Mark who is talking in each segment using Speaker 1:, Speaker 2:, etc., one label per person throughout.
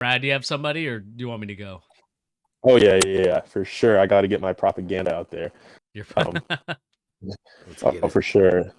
Speaker 1: Brad, do you have somebody, or do you want me to go?
Speaker 2: Oh yeah, for sure. I got to get my propaganda out there.
Speaker 1: You're
Speaker 2: Um,
Speaker 3: Let's get it.
Speaker 2: for sure.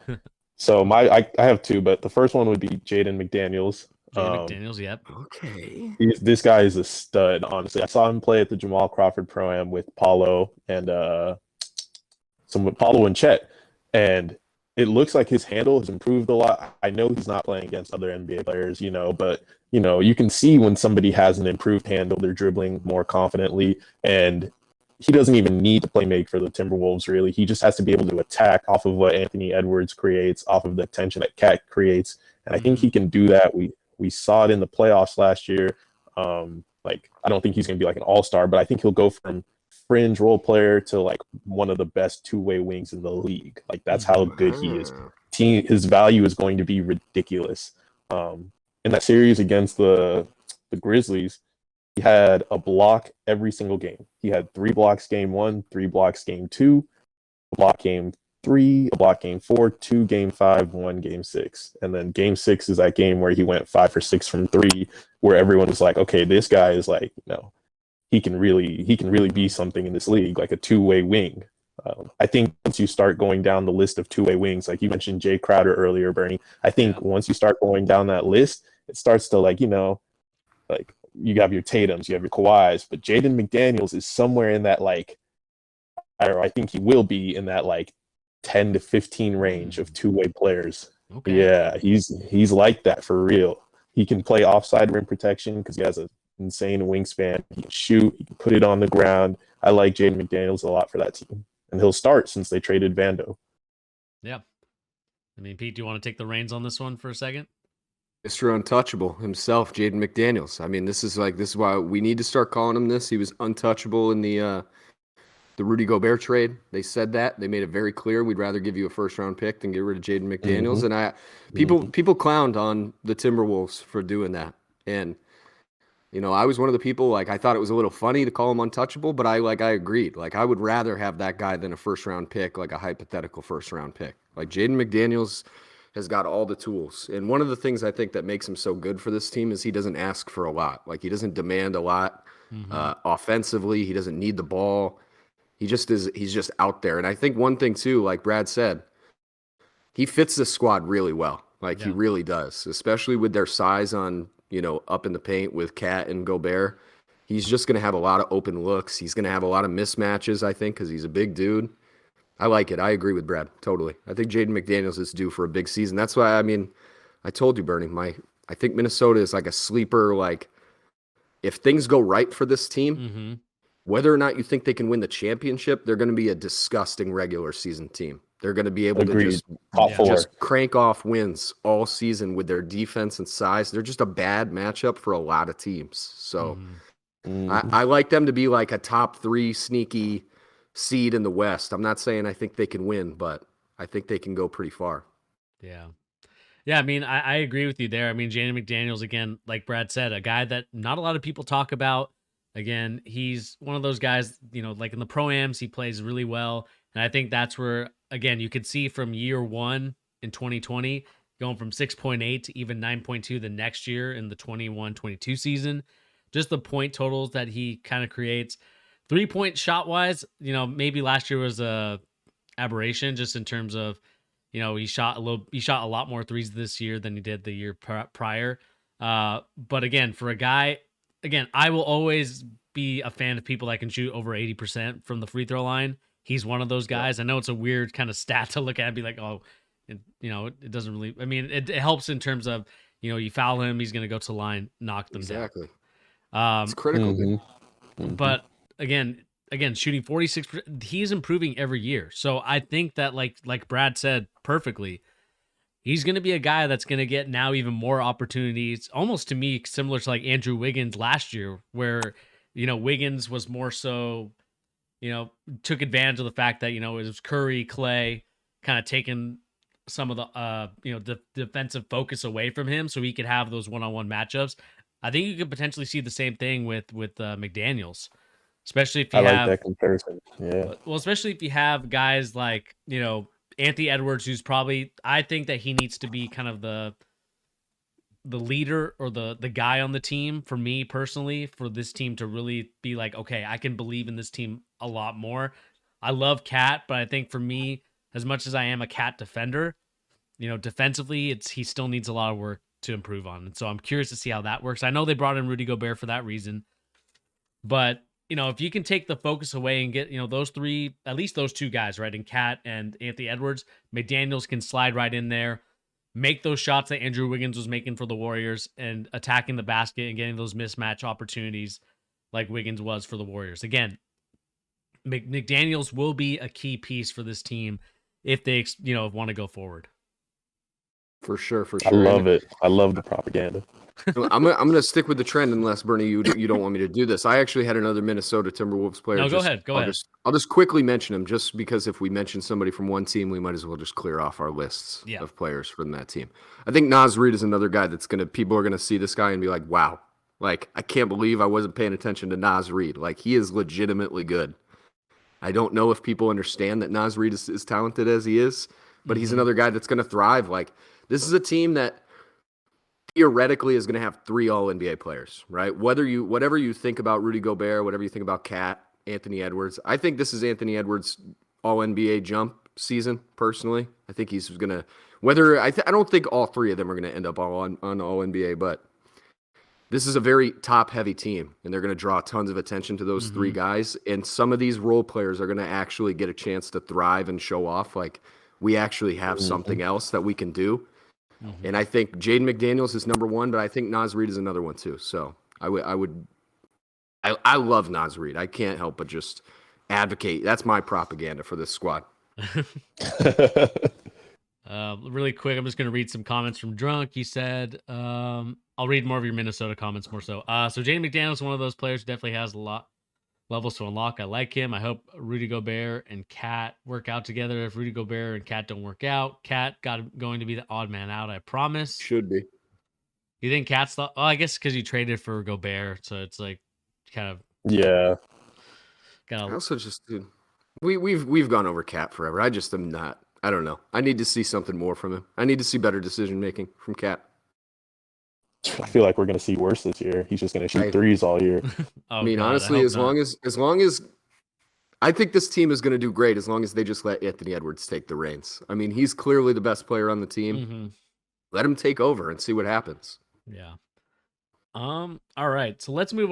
Speaker 2: So I have two, but the first one would be Jaden McDaniels.
Speaker 1: Jaden
Speaker 2: Um,
Speaker 1: McDaniels. Yep.
Speaker 3: Okay.
Speaker 2: this guy is a stud. Honestly, I saw him play at the Jamal Crawford Pro Am with Paulo and Paulo and Chet, and it looks like his handle has improved a lot. I know he's not playing against other NBA players, but you can see when somebody has an improved handle, they're dribbling more confidently, and he doesn't even need to play make for the Timberwolves. Really, he just has to be able to attack off of what Anthony Edwards creates, off of the tension that Cat creates, and I think he can do that. We saw it in the playoffs last year. I don't think he's going to be like an all-star, but I think he'll go from fringe role player to like one of the best two-way wings in the league. Like that's how good he is. His value is going to be ridiculous. In that series against the Grizzlies, he had a block every single game. He had 3 blocks game one, 3 blocks game two, a block game three, a block game four, two game five, one game six. And then game six is that game where he went 5 for 6 from three, where everyone was like, okay, this guy is like, he can really be something in this league, like a two-way wing. I think once you start going down the list of two-way wings, like you mentioned Jay Crowder earlier, Bernie, I think once you start going down that list, it starts to like you have your Tatums, you have your Kawhis, but Jaden McDaniels is somewhere in that I think he will be in that 10 to 15 range of two-way players.
Speaker 1: Okay.
Speaker 2: Yeah, he's like that for real. He can play offside rim protection because he has an insane wingspan. He can shoot. He can put it on the ground. I like Jaden McDaniels a lot for that team, and he'll start since they traded Vando.
Speaker 1: Yeah. I mean, Pete, do you want to take the reins on this one for a second?
Speaker 3: Mr. Untouchable himself, Jaden McDaniels. I mean, this is why we need to start calling him this. He was untouchable in the Rudy Gobert trade. They said that. They made it very clear we'd rather give you a first-round pick than get rid of Jaden McDaniels.
Speaker 2: Mm-hmm.
Speaker 3: People clowned on the Timberwolves for doing that. And I was one of the people, I thought it was a little funny to call him untouchable, but I agreed. I would rather have that guy than a first-round pick, like a hypothetical first-round pick. Like Jaden McDaniels has got all the tools. And one of the things I think that makes him so good for this team is he doesn't ask for a lot. He doesn't demand a lot offensively. He doesn't need the ball. He's just out there. And I think one thing too, like Brad said, he fits the squad really well. He really does, especially with their size on, up in the paint with Cat and Gobert. He's just going to have a lot of open looks. He's going to have a lot of mismatches, I think, because he's a big dude. I like it. I agree with Brad. Totally. I think Jaden McDaniels is due for a big season. That's why, I told you, Bernie, I think Minnesota is like a sleeper. If things go right for this team, whether or not you think they can win the championship, they're going to be a disgusting regular season team. They're going to be able to just crank off wins all season with their defense and size. They're just a bad matchup for a lot of teams. So I like them to be like a top 3 sneaky seed in the West. I'm not saying I think they can win, but I think they can go pretty far.
Speaker 1: Yeah. Yeah, I mean, I agree with you there. I mean, Jaden McDaniels, again, like Brad said, a guy that not a lot of people talk about. Again, he's one of those guys, like in the Pro-Ams, he plays really well. And I think that's where, again, you could see from year one in 2020, going from 6.8 to even 9.2 the next year in the 21-22 season. Just the point totals that he kind of creates. 3-point shot-wise, maybe last year was a aberration just in terms of, he shot a lot more threes this year than he did the year prior. But again, for a guy, I will always be a fan of people that can shoot over 80% from the free throw line. He's one of those guys. I know it's a weird kind of stat to look at and be like, oh, it doesn't really, I mean, it helps in terms of, you foul him, he's going to go to the line, knock them down.
Speaker 3: Exactly. It's critical.
Speaker 1: But again, shooting 46%, he's improving every year. So I think that like Brad said perfectly, he's going to be a guy that's going to get now even more opportunities, almost to me similar to like Andrew Wiggins last year, where, Wiggins was more so, took advantage of the fact that, it was Curry, Clay kind of taking some of the, the defensive focus away from him so he could have those one-on-one matchups. I think you could potentially see the same thing with McDaniels. Especially if you
Speaker 2: like that comparison. Yeah.
Speaker 1: Well, especially if you have guys like, Anthony Edwards, who's probably, I think that he needs to be kind of the leader or the guy on the team for me personally, for this team to really be like, okay, I can believe in this team a lot more. I love Cat, but I think for me, as much as I am a Cat defender, defensively, he still needs a lot of work to improve on. And so I'm curious to see how that works. I know they brought in Rudy Gobert for that reason, but if you can take the focus away and get, those three, at least those two guys, right, and Cat and Anthony Edwards, McDaniels can slide right in there, make those shots that Andrew Wiggins was making for the Warriors and attacking the basket and getting those mismatch opportunities like Wiggins was for the Warriors. Again, McDaniels will be a key piece for this team if they, want to go forward.
Speaker 3: For sure.
Speaker 2: I love it. I love the propaganda.
Speaker 3: I'm gonna stick with the trend unless Bernie, you don't want me to do this. I actually had another Minnesota Timberwolves player.
Speaker 1: No, go ahead.
Speaker 3: I'll just quickly mention him, just because if we mention somebody from one team, we might as well just clear off our lists of players from that team. I think Naz Reid is another guy people are gonna see this guy and be like, wow, like I can't believe I wasn't paying attention to Naz Reid. Like he is legitimately good. I don't know if people understand that Naz Reid is as talented as he is, but he's another guy that's gonna thrive. Like this is a team that theoretically is going to have 3 All-NBA players, right? Whatever you think about Rudy Gobert, whatever you think about Cat, Anthony Edwards, I think this is Anthony Edwards' All-NBA jump season, personally. I think he's going to, I don't think all 3 of them are going to end up on All-NBA, but this is a very top-heavy team, and they're going to draw tons of attention to those 3 guys, and some of these role players are going to actually get a chance to thrive and show off, like, we actually have something else that we can do. And I think Jaden McDaniels is number 1, but I think Naz Reid is another one too. So I love Naz Reid. I can't help but just advocate. That's my propaganda for this squad.
Speaker 1: Really quick, I'm just going to read some comments from Drunk. He said, I'll read more of your Minnesota comments more so. So Jaden McDaniels is one of those players who definitely has a lot levels to unlock. I like him. I hope Rudy Gobert and Cat work out together. If Rudy Gobert and Cat don't work out, Cat going to be the odd man out, I promise.
Speaker 3: Should be.
Speaker 1: You think Cat's I guess because you traded for Gobert, so it's like kind of
Speaker 3: I also just, dude, we've gone over Cat forever. I just am not. I don't know. I need to see something more from him. I need to see better decision making from Cat.
Speaker 2: I feel like we're going to see worse this year. He's just going to shoot threes all year.
Speaker 3: I mean, honestly, as long as I think this team is going to do great as long as they just let Anthony Edwards take the reins. I mean, he's clearly the best player on the team. Let him take over and see what happens.
Speaker 1: Yeah. All right. So let's move on.